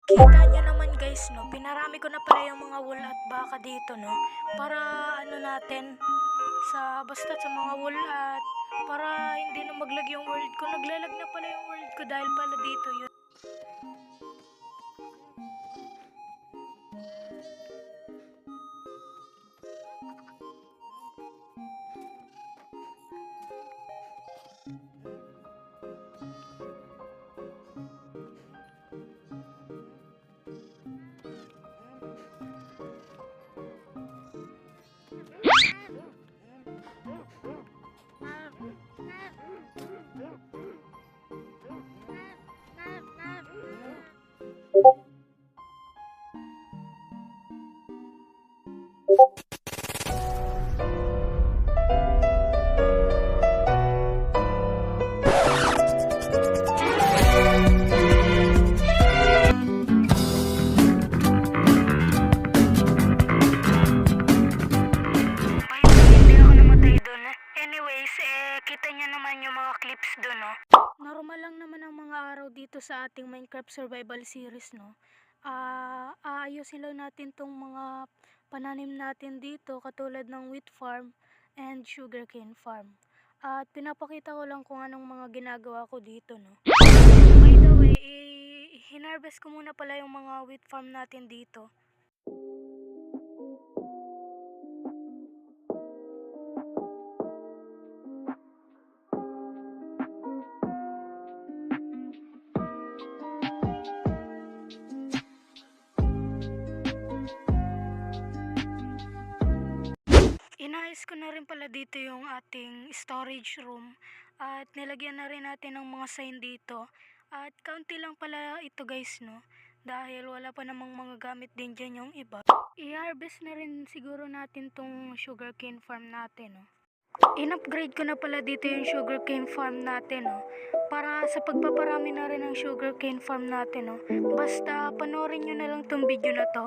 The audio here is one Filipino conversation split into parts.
Kita niyo naman guys, no? Pinarami ko na pala yung mga wool at baka dito, no? Para ano natin, basta sa mga wool at para hindi na maglag yung world ko. Naglalag na pala yung world ko dahil pala dito yun. Hindi ako namatay dun. Anyways, kita niyo naman yung mga clips dun, no? Normal lang naman ang mga araw dito sa ating Minecraft Survival Series, no? Aayusin lang natin tong mga pananim natin dito katulad ng wheat farm and sugarcane farm. At pinapakita ko lang kung anong mga ginagawa ko dito, no? By the way, hinarvest ko muna pala yung mga wheat farm natin dito. Inayos ko na rin pala dito yung ating storage room at nilagyan na rin natin ng mga sign dito. At kaunti lang pala ito guys, no? Dahil wala pa namang mga gamit din dyan yung iba. I-harvest na rin siguro natin tong sugarcane farm natin, no? In-upgrade ko na pala dito yung sugarcane farm natin, no? Para sa pagpaparami na rin ng sugarcane farm natin, no? Basta panoorin nyo na lang tong video na to.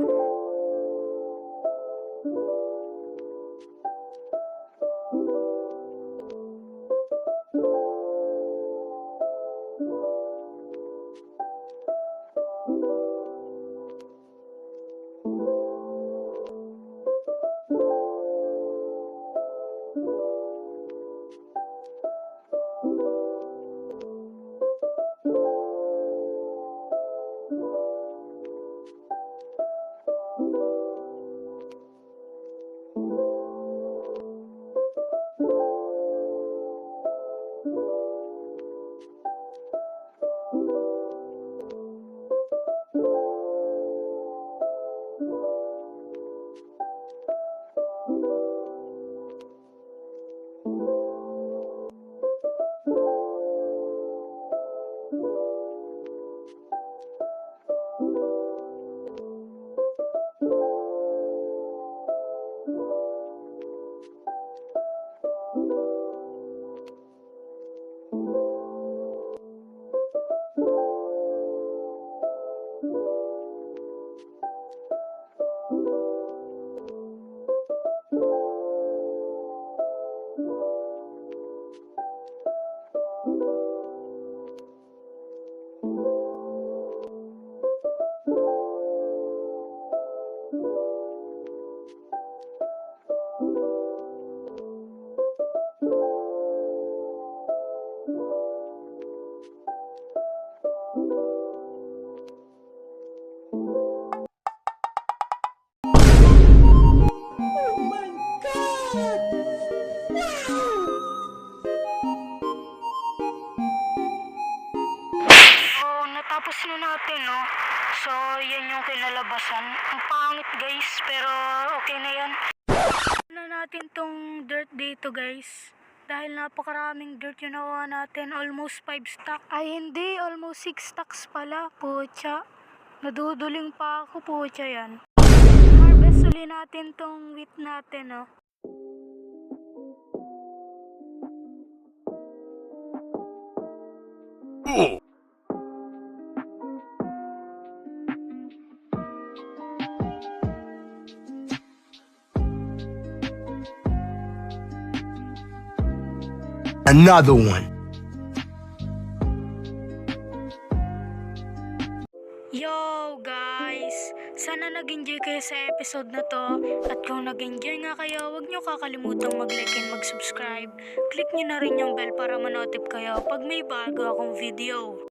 Natapos na natin, no? So, yan yung kinalabasan. Ang pangit, guys, pero okay na yan. Na natin tong dirt dito, guys. Dahil napakaraming dirt yung nakuha natin. Almost 5 stacks. Ay, hindi. Almost 6 stacks pala. Pucha. Naduduling pa ako, pucha yan. Harvest uli natin tong wheat natin, no? Another one. Yo guys, sana nag-enjoy kayo sa episode na to. At kung nag-enjoy nga kayo, huwag nyo kakalimutang mag-like and mag-subscribe. Click nyo na rin yung bell para manotif kayo pag may bago akong video.